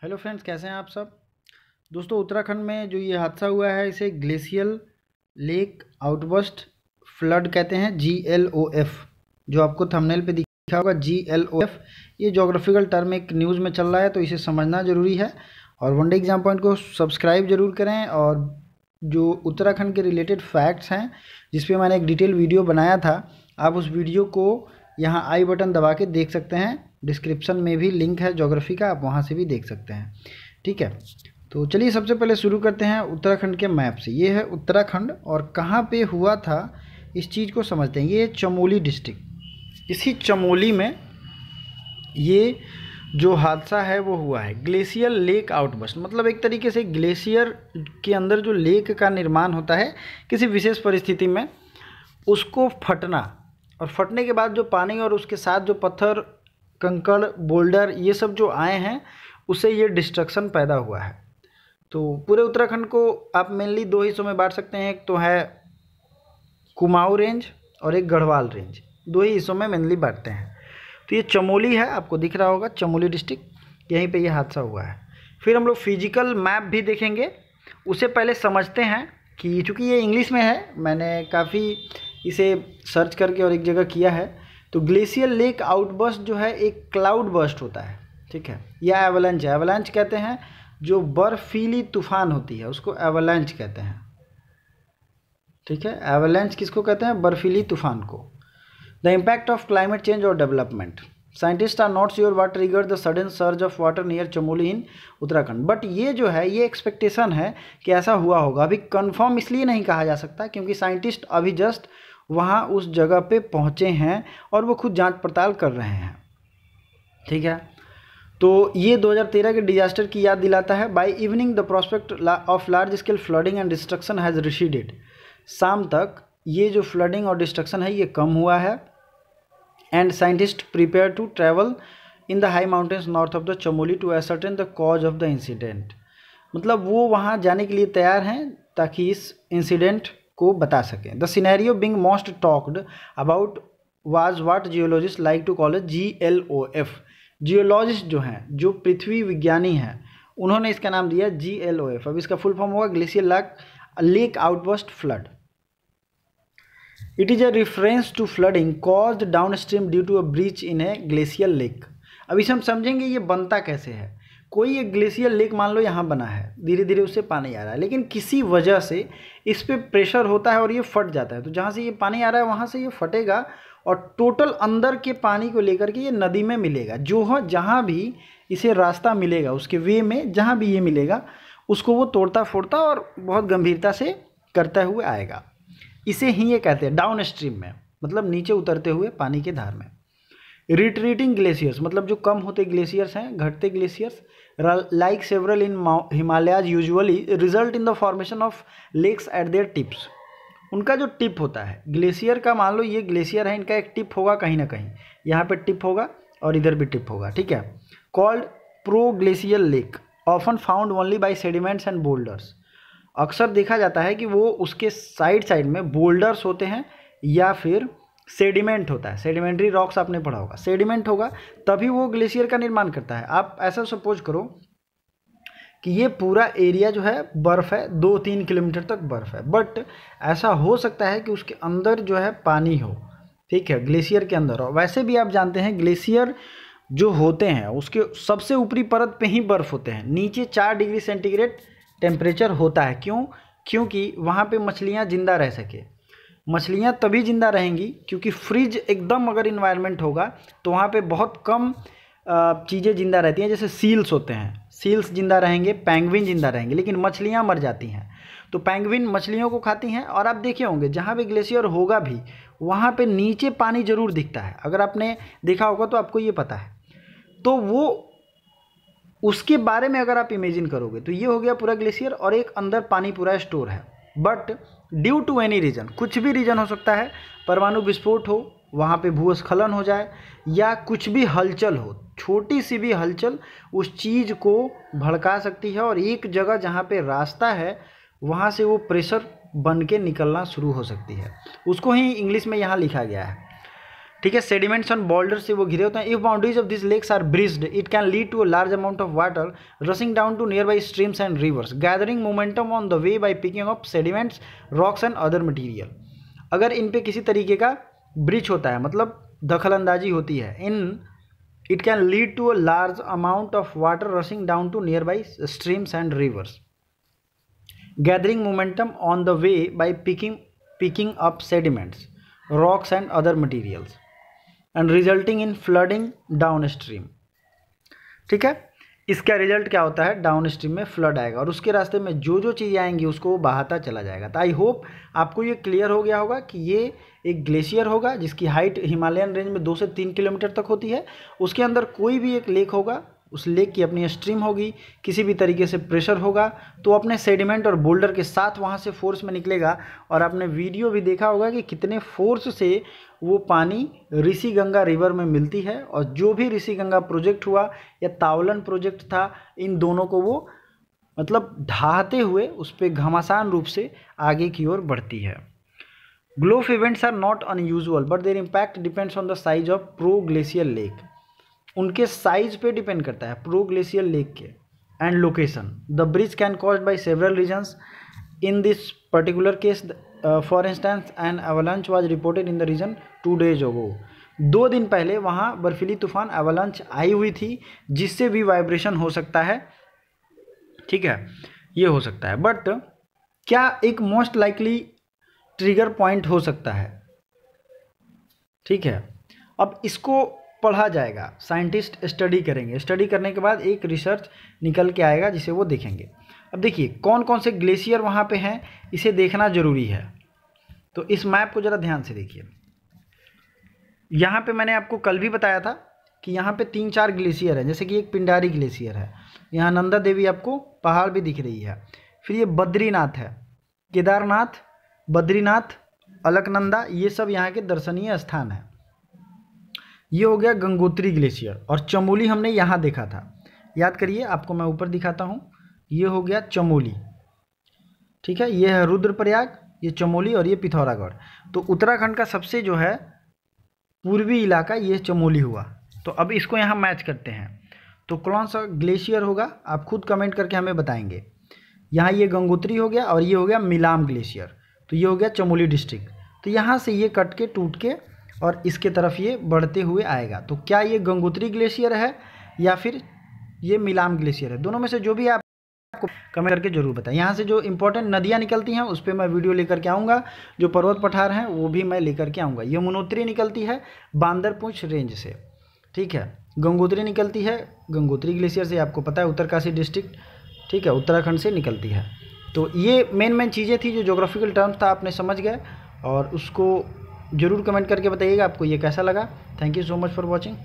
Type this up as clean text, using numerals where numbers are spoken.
Hello friends, कैसे हैं आप सब। दोस्तों, उत्तराखंड में जो ये हादसा हुआ है इसे ग्लेशियल लेक आउटबर्स्ट फ्लड कहते हैं, GLOF। जो आपको थंबनेल पे दिखा होगा GLOF, ये ज्योग्राफिकल टर्म एक न्यूज़ में चल रहा है, तो इसे समझना ज़रूरी है। और वनडे एग्जाम पॉइंट को सब्सक्राइब जरूर करें। और जो उत्तराखंड के रिलेटेड फैक्ट्स हैं जिस पे मैंने एक डिटेल वीडियो बनाया था, आप उस वीडियो को यहाँ आई बटन दबा के देख सकते हैं। डिस्क्रिप्शन में भी लिंक है ज्योग्राफी का, आप वहाँ से भी देख सकते हैं। ठीक है, तो चलिए सबसे पहले शुरू करते हैं उत्तराखंड के मैप से। ये है उत्तराखंड और कहाँ पे हुआ था इस चीज़ को समझते हैं। ये चमोली डिस्ट्रिक्ट, इसी चमोली में ये जो हादसा है वो हुआ है। ग्लेशियर लेक आउटबर्स्ट मतलब एक तरीके से ग्लेशियर के अंदर जो लेक का निर्माण होता है किसी विशेष परिस्थिति में, उसको फटना, और फटने के बाद जो पानी और उसके साथ जो पत्थर, कंकड़, बोल्डर ये सब जो आए हैं, उससे ये डिस्ट्रक्शन पैदा हुआ है। तो पूरे उत्तराखंड को आप मेनली दो हिस्सों में बांट सकते हैं। एक तो है कुमाऊं रेंज और एक गढ़वाल रेंज, दो ही हिस्सों में मेनली बांटते हैं। तो ये चमोली है, आपको दिख रहा होगा चमोली डिस्ट्रिक्ट, यहीं पे ये हादसा हुआ है। फिर हम लोग फिजिकल मैप भी देखेंगे। उससे पहले समझते हैं कि चूँकि ये इंग्लिश में है, मैंने काफ़ी इसे सर्च करके और एक जगह किया है। तो ग्लेशियर लेक आउटबर्स्ट जो है एक क्लाउड बर्स्ट होता है, ठीक है, या एवलांच है। एवलांच कहते हैं जो बर्फीली तूफान होती है उसको एवलांच कहते हैं, ठीक है। एवलांच किसको कहते हैं? बर्फीली तूफान को। The impact of climate change और development, scientist are not sure what triggered the sudden surge of water near Chamoli in Uttarakhand. But ये जो है ये एक्सपेक्टेशन है कि ऐसा हुआ होगा। अभी कंफर्म इसलिए नहीं कहा जा सकता क्योंकि साइंटिस्ट अभी जस्ट वहाँ उस जगह पे पहुँचे हैं और वो खुद जांच पड़ताल कर रहे हैं, ठीक है। तो ये 2013 के डिजास्टर की याद दिलाता है। By evening the prospect of large scale flooding and destruction has receded. शाम तक ये जो फ्लडिंग और डिस्ट्रक्शन है ये कम हुआ है। And scientist prepare to travel in the high mountains north of the Chamoli to ascertain the cause of the incident. मतलब वो वहाँ जाने के लिए तैयार हैं ताकि इस इंसिडेंट को बता सकें। The scenario being most talked about was what geologist like to call it GLOF। Geologist जो हैं, जो पृथ्वी विज्ञानी हैं, उन्होंने इसका नाम दिया GLOF। अब इसका फुल फॉर्म होगा glacier lake outburst flood. It is a reference to flooding caused down stream due to a breach in a glacier lake. अब इसे हम समझेंगे ये बनता कैसे है। कोई एक ग्लेशियर लेक मान लो यहाँ बना है, धीरे धीरे उससे पानी आ रहा है, लेकिन किसी वजह से इस पर प्रेशर होता है और ये फट जाता है। तो जहाँ से ये पानी आ रहा है वहाँ से ये फटेगा और टोटल अंदर के पानी को लेकर के ये नदी में मिलेगा। जो है जहाँ भी इसे रास्ता मिलेगा, उसके वे में जहाँ भी ये मिलेगा, उसको वो तोड़ता फोड़ता और बहुत गंभीरता से करते हुए आएगा। इसे ही ये कहते हैं डाउन स्ट्रीम में, मतलब नीचे उतरते हुए पानी के धार में। रिट्रीटिंग ग्लेशियर्स मतलब जो कम होते ग्लेशियर्स हैं, घटते glaciers, like several in Himalayas usually result in the formation of lakes at their tips. उनका जो टिप होता है ग्लेशियर का, मान लो ये ग्लेशियर है, इनका एक टिप होगा कहीं ना कहीं, यहाँ पे टिप होगा और इधर भी टिप होगा, ठीक है। Called pro glacial lake, often found only by sediments and boulders. अक्सर देखा जाता है कि वो उसके साइड साइड में बोल्डर्स होते हैं या फिर सेडिमेंट होता है। सेडिमेंट्री रॉक्स आपने पढ़ा होगा, सेडिमेंट होगा तभी वो ग्लेशियर का निर्माण करता है। आप ऐसा सपोज करो कि ये पूरा एरिया जो है बर्फ़ है, 2-3 किलोमीटर तक बर्फ़ है, बट ऐसा हो सकता है कि उसके अंदर जो है पानी हो, ठीक है, ग्लेशियर के अंदर हो। वैसे भी आप जानते हैं ग्लेशियर जो होते हैं उसके सबसे ऊपरी परत पे ही बर्फ़ होते हैं, नीचे 4 डिग्री सेंटीग्रेड टेम्परेचर होता है। क्यों? क्योंकि वहाँ पे मछलियाँ ज़िंदा रह सके। मछलियाँ तभी ज़िंदा रहेंगी क्योंकि फ्रिज एकदम अगर इन्वायरमेंट होगा तो वहाँ पे बहुत कम चीज़ें ज़िंदा रहती हैं। जैसे सील्स होते हैं, सील्स ज़िंदा रहेंगे, पेंगुइन ज़िंदा रहेंगे, लेकिन मछलियाँ मर जाती हैं। तो पेंगुइन मछलियों को खाती हैं। और आप देखे होंगे जहाँ पे ग्लेशियर होगा भी वहाँ पे नीचे पानी ज़रूर दिखता है। अगर आपने देखा होगा तो आपको ये पता है। तो वो उसके बारे में अगर आप इमेजिन करोगे तो ये हो गया पूरा ग्लेशियर और एक अंदर पानी पूरा स्टोर है। But due to any reason, कुछ भी रीज़न हो सकता है, परमाणु विस्फोट हो, वहाँ पे भूस्खलन हो जाए, या कुछ भी हलचल हो, छोटी सी भी हलचल उस चीज़ को भड़का सकती है और एक जगह जहाँ पे रास्ता है वहाँ से वो प्रेशर बन के निकलना शुरू हो सकती है। उसको ही इंग्लिश में यहाँ लिखा गया है ठीक है, सेडिमेंट्स ऑन बॉल्डर से वो घिरे होते हैं। If boundaries of this lakes are breached it can lead to a large amount of water rushing down to nearby streams and rivers gathering momentum on the way by picking up sediments rocks and other material. अगर इन पे किसी तरीके का bridge होता है, मतलब दखल अंदाजी होती है, इन it can lead to a large amount of water rushing down to nearby streams and rivers gathering momentum on the way by picking up sediments rocks and other materials and resulting in flooding downstream। ठीक है, इसका result क्या होता है, down stream में flood आएगा और उसके रास्ते में जो जो चीज़ें आएंगी उसको वो बहाता चला जाएगा। तो आई होप आपको ये क्लियर हो गया होगा कि ये एक ग्लेशियर होगा जिसकी हाइट हिमालयन रेंज में 2 से 3 किलोमीटर तक होती है। उसके अंदर कोई भी एक लेक होगा, उस लेक की अपनी स्ट्रीम होगी, किसी भी तरीके से प्रेशर होगा तो अपने सेडिमेंट और बोल्डर के साथ वहाँ से फोर्स में निकलेगा। और आपने वीडियो भी देखा होगा कि कितने फोर्स से वो पानी ऋषि गंगा रिवर में मिलती है। और जो भी ऋषि गंगा प्रोजेक्ट हुआ या तावलन प्रोजेक्ट था, इन दोनों को वो मतलब ढाहते हुए उस पर घमासान रूप से आगे की ओर बढ़ती है। GLOF events are not unusual but their impact depends on the size of proglacial lake. उनके साइज पे डिपेंड करता है प्रो ग्लेशियल लेक के and location. The breach can caused by several reasons in this particular case for instance an avalanche was reported in the region 2 days ago। 2 दिन पहले वहाँ बर्फीली तूफान एवलांच आई हुई थी जिससे भी वाइब्रेशन हो सकता है। ठीक है, ये हो सकता है, बट क्या एक मोस्ट लाइकली ट्रिगर पॉइंट हो सकता है। ठीक है, अब इसको पढ़ा जाएगा, साइंटिस्ट स्टडी करेंगे, स्टडी करने के बाद एक रिसर्च निकल के आएगा जिसे वो देखेंगे। अब देखिए कौन कौन से ग्लेशियर वहाँ पे हैं, इसे देखना जरूरी है। तो इस मैप को ज़रा ध्यान से देखिए। यहाँ पे मैंने आपको कल भी बताया था कि यहाँ पे 3-4 ग्लेशियर है, जैसे कि एक पिंडारी ग्लेशियर है, यहाँ नंदा देवी आपको पहाड़ भी दिख रही है, फिर ये बद्रीनाथ है, केदारनाथ, बद्रीनाथ, अलकनंदा, ये सब यहाँ के दर्शनीय स्थान हैं। ये हो गया गंगोत्री ग्लेशियर और चमोली हमने यहाँ देखा था, याद करिए, आपको मैं ऊपर दिखाता हूँ। ये हो गया चमोली, ठीक है, ये है रुद्रप्रयाग, ये चमोली और ये पिथौरागढ़। तो उत्तराखंड का सबसे जो है पूर्वी इलाका ये चमोली हुआ। तो अब इसको यहाँ मैच करते हैं, तो कौन सा ग्लेशियर होगा आप खुद कमेंट करके हमें बताएंगे। यहाँ ये गंगोत्री हो गया और ये हो गया मिलाम ग्लेशियर, तो ये हो गया चमोली डिस्ट्रिक्ट। तो यहाँ से ये कट के टूट के और इसके तरफ ये बढ़ते हुए आएगा। तो क्या ये गंगोत्री ग्लेशियर है या फिर ये मिलाम ग्लेशियर है, दोनों में से जो भी आप कमेंट करके जरूर बताएं। यहाँ से जो इंपॉर्टेंट नदियाँ निकलती हैं उस पर मैं वीडियो लेकर के आऊँगा, जो पर्वत पठार हैं वो भी मैं लेकर के आऊँगा। यमुनोत्री निकलती है बांदरपूंछ रेंज से, ठीक है, गंगोत्री निकलती है गंगोत्री ग्लेशियर से, आपको पता है उत्तरकाशी डिस्ट्रिक्ट, ठीक है, उत्तराखंड से निकलती है। तो ये मेन चीज़ें थी जो जोग्राफिकल टर्म्स था, आपने समझ गए, और उसको ज़रूर कमेंट करके बताइएगा आपको ये कैसा लगा। Thank you so much for watching.